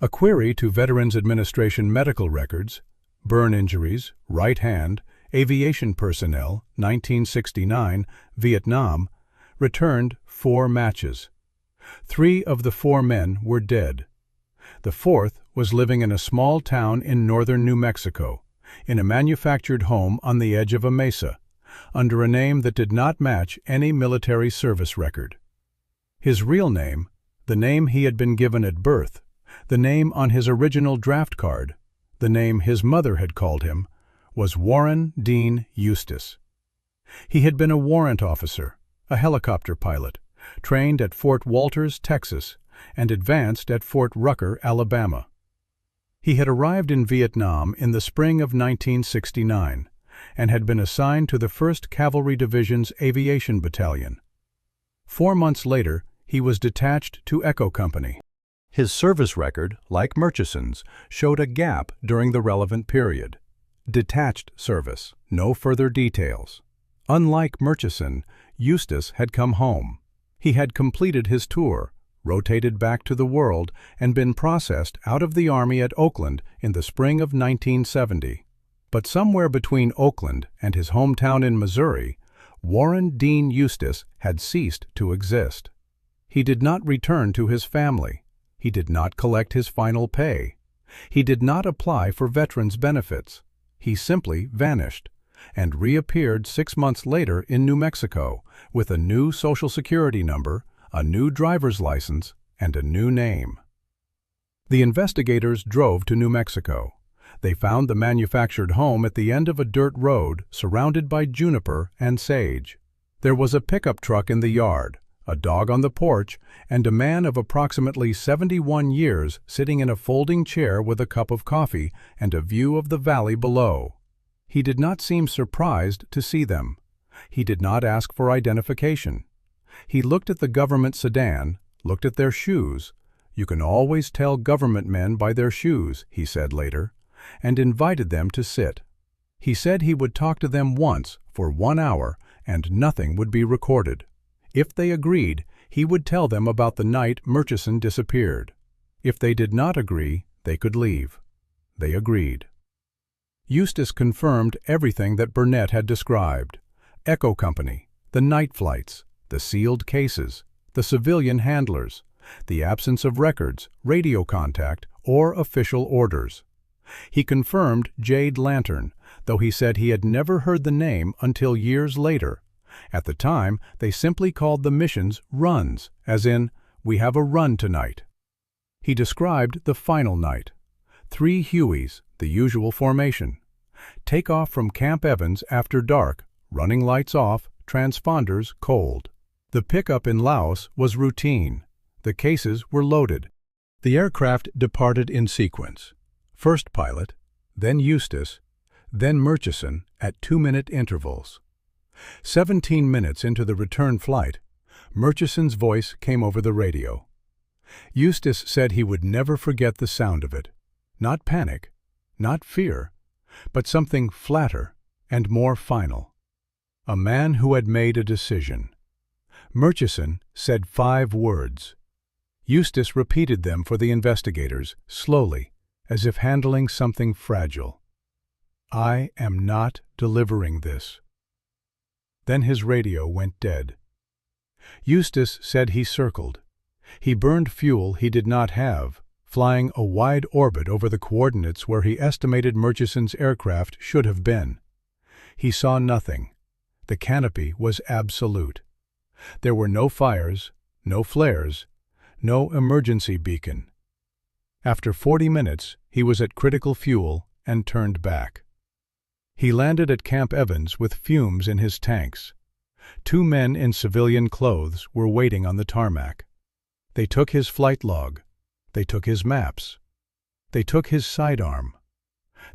A query to Veterans Administration medical records, burn injuries, right hand, aviation personnel, 1969, Vietnam, returned 4 matches. 3 of the 4 men were dead. The 4th was living in a small town in northern New Mexico, in a manufactured home on the edge of a mesa, under a name that did not match any military service record. His real name, the name he had been given at birth, the name on his original draft card, the name his mother had called him, was Warren Dean Eustace. He had been a warrant officer, a helicopter pilot, trained at Fort Walters, Texas, and advanced at Fort Rucker, Alabama. He had arrived in Vietnam in the spring of 1969 and had been assigned to the 1st Cavalry Division's Aviation Battalion. 4 months later, he was detached to Echo Company. His service record, like Murchison's, showed a gap during the relevant period. Detached service, no further details. Unlike Murchison, Eustace had come home. He had completed his tour, rotated back to the world, and been processed out of the Army at Oakland in the spring of 1970. But somewhere between Oakland and his hometown in Missouri, Warren Dean Eustace had ceased to exist. He did not return to his family. He did not collect his final pay. He did not apply for veterans' benefits. He simply vanished and reappeared 6 months later in New Mexico with a new Social Security number, a new driver's license, and a new name. The investigators drove to New Mexico. They found the manufactured home at the end of a dirt road surrounded by juniper and sage. There was a pickup truck in the yard, a dog on the porch, and a man of approximately 71 years sitting in a folding chair with a cup of coffee and a view of the valley below. He did not seem surprised to see them. He did not ask for identification. He looked at the government sedan, looked at their shoes. "You can always tell government men by their shoes," he said later, and invited them to sit. He said he would talk to them once for 1 hour and nothing would be recorded. If they agreed, he would tell them about the night Murchison disappeared. If they did not agree, they could leave. They agreed. Eustace confirmed everything that Burnett had described: Echo Company, the night flights, the sealed cases, the civilian handlers, the absence of records, radio contact, or official orders. He confirmed Jade Lantern, though he said he had never heard the name until years later. At the time, they simply called the missions runs, as in, "We have a run tonight." He described the final night. 3 Hueys, the usual formation. Take off from Camp Evans after dark, running lights off, transponders cold. The pickup in Laos was routine. The cases were loaded. The aircraft departed in sequence. First pilot, then Eustace, then Murchison at 2-minute intervals. 17 minutes into the return flight, Murchison's voice came over the radio. Eustace said he would never forget the sound of it. Not panic, not fear, but something flatter and more final. A man who had made a decision. Murchison said 5 words. Eustace repeated them for the investigators, slowly, as if handling something fragile. "I am not delivering this." Then his radio went dead. Eustace said he circled. He burned fuel he did not have, flying a wide orbit over the coordinates where he estimated Murchison's aircraft should have been. He saw nothing. The canopy was absolute. There were no fires, no flares, no emergency beacon. After 40 minutes, he was at critical fuel and turned back. He landed at Camp Evans with fumes in his tanks. 2 men in civilian clothes were waiting on the tarmac. They took his flight log. They took his maps. They took his sidearm.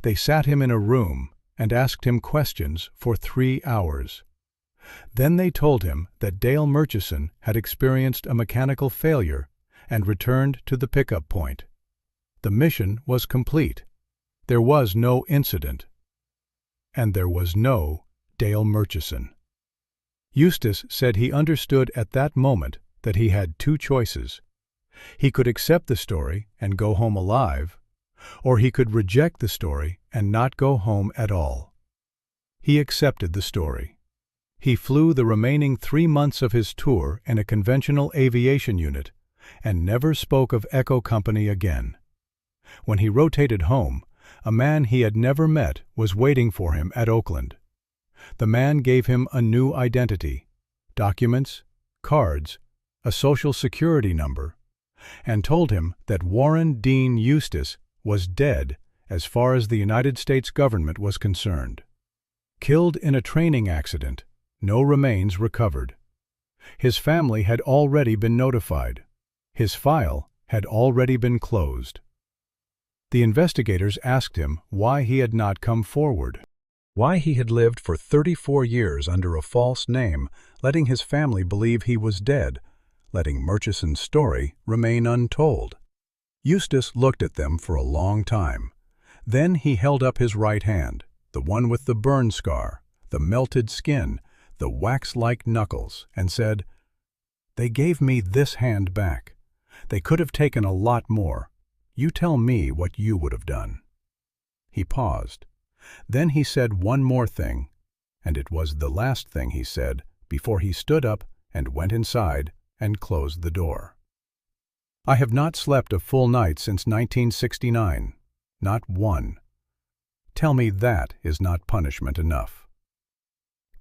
They sat him in a room and asked him questions for 3 hours. Then they told him that Dale Murchison had experienced a mechanical failure and returned to the pickup point. The mission was complete. There was no incident. And there was no Dale Murchison. Eustace said he understood at that moment that he had 2 choices. He could accept the story and go home alive, or he could reject the story and not go home at all. He accepted the story. He flew the remaining 3 months of his tour in a conventional aviation unit and never spoke of Echo Company again. When he rotated home, a man he had never met was waiting for him at Oakland. The man gave him a new identity, documents, cards, a social security number, and told him that Warren Dean Eustace was dead as far as the United States government was concerned. Killed in a training accident, no remains recovered. His family had already been notified. His file had already been closed. The investigators asked him why he had not come forward, why he had lived for 34 years under a false name, letting his family believe he was dead, letting Murchison's story remain untold. Eustace looked at them for a long time. Then he held up his right hand, the one with the burn scar, the melted skin, the wax-like knuckles, and said, "They gave me this hand back. They could have taken a lot more. You tell me what you would have done." He paused. Then he said one more thing, and it was the last thing he said before he stood up and went inside and closed the door. "I have not slept a full night since 1969. Not one. Tell me that is not punishment enough."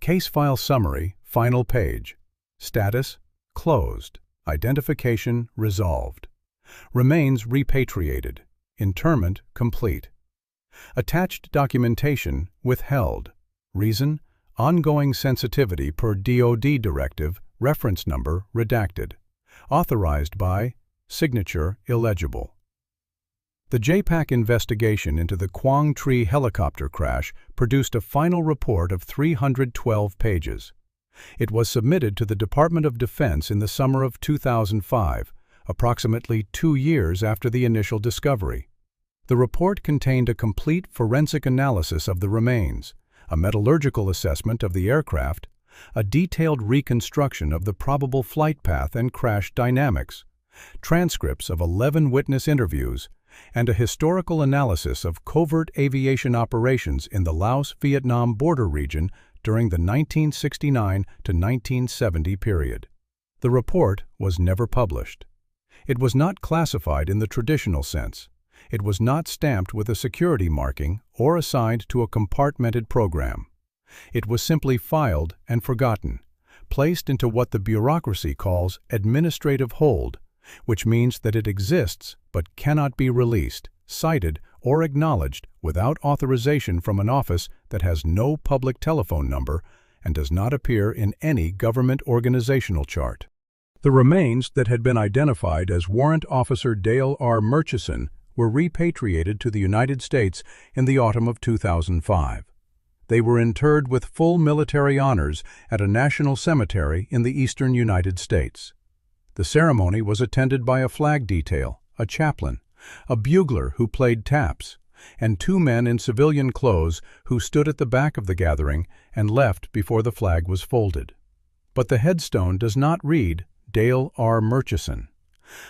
Case file summary, final page. Status, closed. Identification, resolved. Remains repatriated. Interment, complete. Attached documentation, withheld. Reason, ongoing sensitivity per DoD directive, reference number, redacted. Authorized by, signature, illegible. The JPAC investigation into the Quang Tri helicopter crash produced a final report of 312 pages. It was submitted to the Department of Defense in the summer of 2005, approximately 2 years after the initial discovery. The report contained a complete forensic analysis of the remains, a metallurgical assessment of the aircraft, a detailed reconstruction of the probable flight path and crash dynamics, transcripts of 11 witness interviews, and a historical analysis of covert aviation operations in the Laos-Vietnam border region during the 1969 to 1970 period. The report was never published. It was not classified in the traditional sense. It was not stamped with a security marking or assigned to a compartmented program. It was simply filed and forgotten, placed into what the bureaucracy calls administrative hold, which means that it exists but cannot be released, cited, or acknowledged without authorization from an office that has no public telephone number and does not appear in any government organizational chart. The remains that had been identified as Warrant Officer Dale R. Murchison were repatriated to the United States in the autumn of 2005. They were interred with full military honors at a national cemetery in the eastern United States. The ceremony was attended by a flag detail, a chaplain, a bugler who played taps, and 2 men in civilian clothes who stood at the back of the gathering and left before the flag was folded. But the headstone does not read Dale R. Murchison.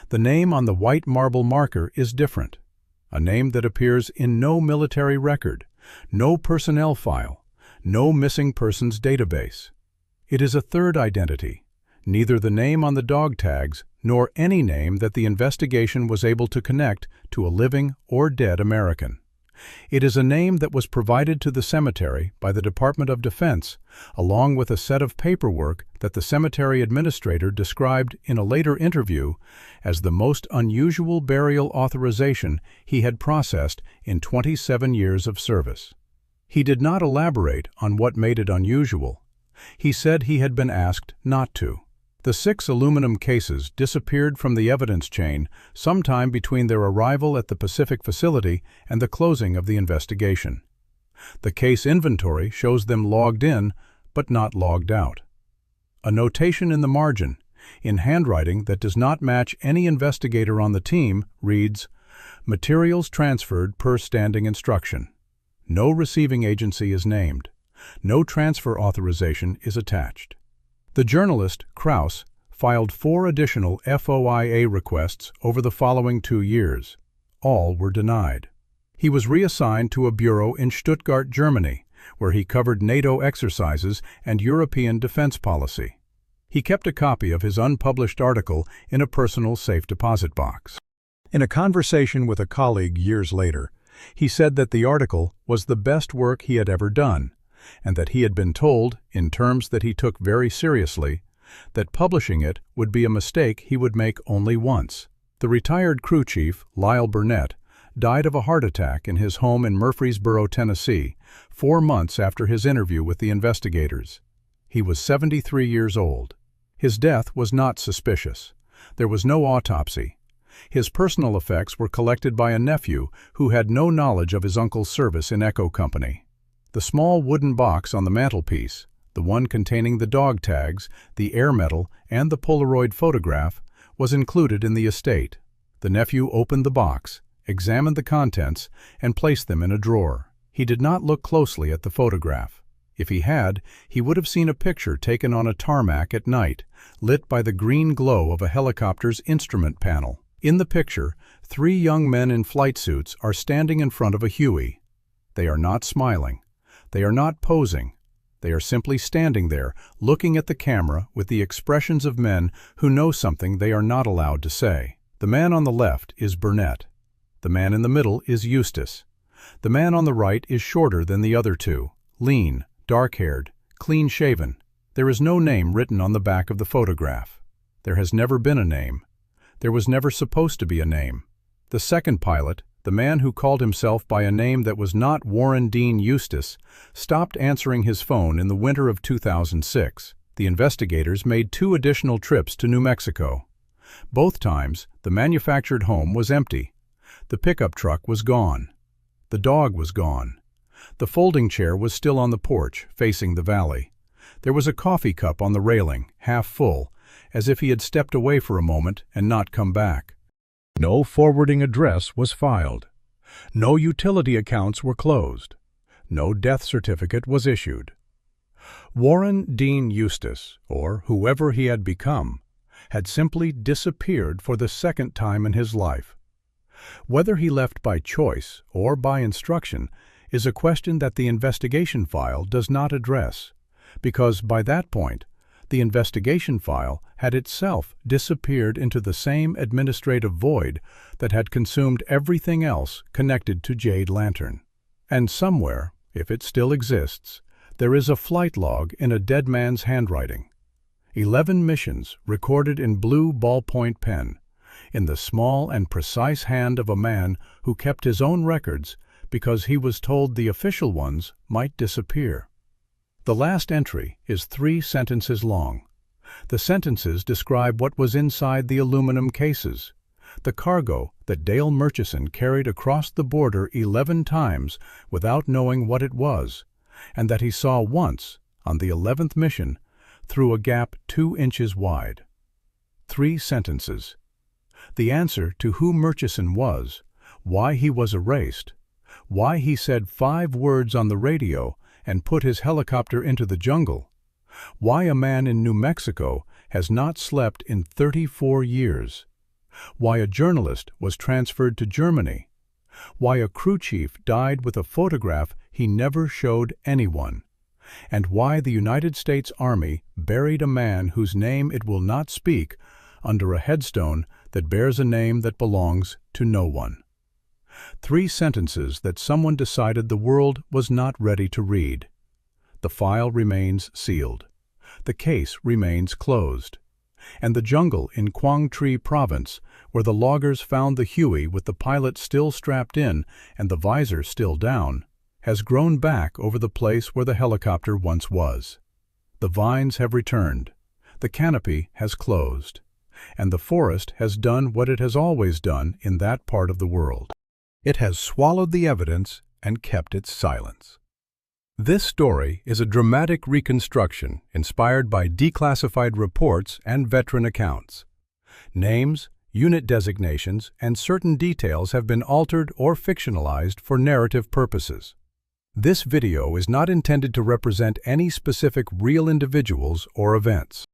The name on the white marble marker is different, a name that appears in no military record, no personnel file, no missing persons database. It is a third identity, neither the name on the dog tags nor any name that the investigation was able to connect to a living or dead American. It is a name that was provided to the cemetery by the Department of Defense, along with a set of paperwork that the cemetery administrator described in a later interview as the most unusual burial authorization he had processed in 27 years of service. He did not elaborate on what made it unusual. He said he had been asked not to. The 6 aluminum cases disappeared from the evidence chain sometime between their arrival at the Pacific facility and the closing of the investigation. The case inventory shows them logged in, but not logged out. A notation in the margin, in handwriting that does not match any investigator on the team, reads, "Materials transferred per standing instruction." No receiving agency is named. No transfer authorization is attached. The journalist, Krauss, filed 4 additional FOIA requests over the following 2 years. All were denied. He was reassigned to a bureau in Stuttgart, Germany, where he covered NATO exercises and European defense policy. He kept a copy of his unpublished article in a personal safe deposit box. In a conversation with a colleague years later, he said that the article was the best work he had ever done, and that he had been told, in terms that he took very seriously, that publishing it would be a mistake he would make only once. The retired crew chief, Lyle Burnett, died of a heart attack in his home in Murfreesboro, Tennessee, 4 months after his interview with the investigators. He was 73 years old. His death was not suspicious. There was no autopsy. His personal effects were collected by a nephew who had no knowledge of his uncle's service in Echo Company. The small wooden box on the mantelpiece, the one containing the dog tags, the air medal, and the Polaroid photograph, was included in the estate. The nephew opened the box, examined the contents, and placed them in a drawer. He did not look closely at the photograph. If he had, he would have seen a picture taken on a tarmac at night, lit by the green glow of a helicopter's instrument panel. In the picture, 3 young men in flight suits are standing in front of a Huey. They are not smiling. They are not posing. They are simply standing there, looking at the camera with the expressions of men who know something they are not allowed to say. The man on the left is Burnett. The man in the middle is Eustace. The man on the right is shorter than the other 2, lean, dark-haired, clean-shaven. There is no name written on the back of the photograph. There has never been a name. There was never supposed to be a name. The second pilot, the man who called himself by a name that was not Warren Dean Eustace, stopped answering his phone in the winter of 2006. The investigators made 2 additional trips to New Mexico. Both times, the manufactured home was empty. The pickup truck was gone. The dog was gone. The folding chair was still on the porch, facing the valley. There was a coffee cup on the railing, half full, as if he had stepped away for a moment and not come back. No forwarding address was filed. No utility accounts were closed. No death certificate was issued. Warren Dean Eustace, or whoever he had become, had simply disappeared for the second time in his life. Whether he left by choice or by instruction is a question that the investigation file does not address, because by that point, the investigation file had itself disappeared into the same administrative void that had consumed everything else connected to Jade Lantern. And somewhere, if it still exists, there is a flight log in a dead man's handwriting. 11 missions recorded in blue ballpoint pen, in the small and precise hand of a man who kept his own records because he was told the official ones might disappear. The last entry is 3 sentences long. The sentences describe what was inside the aluminum cases, the cargo that Dale Murchison carried across the border 11 times without knowing what it was, and that he saw once, on the 11th mission, through a gap 2 inches wide. 3 sentences. The answer to who Murchison was, why he was erased, why he said 5 words on the radio and put his helicopter into the jungle, why a man in New Mexico has not slept in 34 years, why a journalist was transferred to Germany, why a crew chief died with a photograph he never showed anyone, and why the United States Army buried a man whose name it will not speak under a headstone that bears a name that belongs to no one. 3 sentences that someone decided the world was not ready to read. The file remains sealed. The case remains closed. And the jungle in Quang Tri Province, where the loggers found the Huey with the pilot still strapped in and the visor still down, has grown back over the place where the helicopter once was. The vines have returned. The canopy has closed. And the forest has done what it has always done in that part of the world. It has swallowed the evidence and kept its silence. This story is a dramatic reconstruction inspired by declassified reports and veteran accounts. Names, unit designations, and certain details have been altered or fictionalized for narrative purposes. This video is not intended to represent any specific real individuals or events.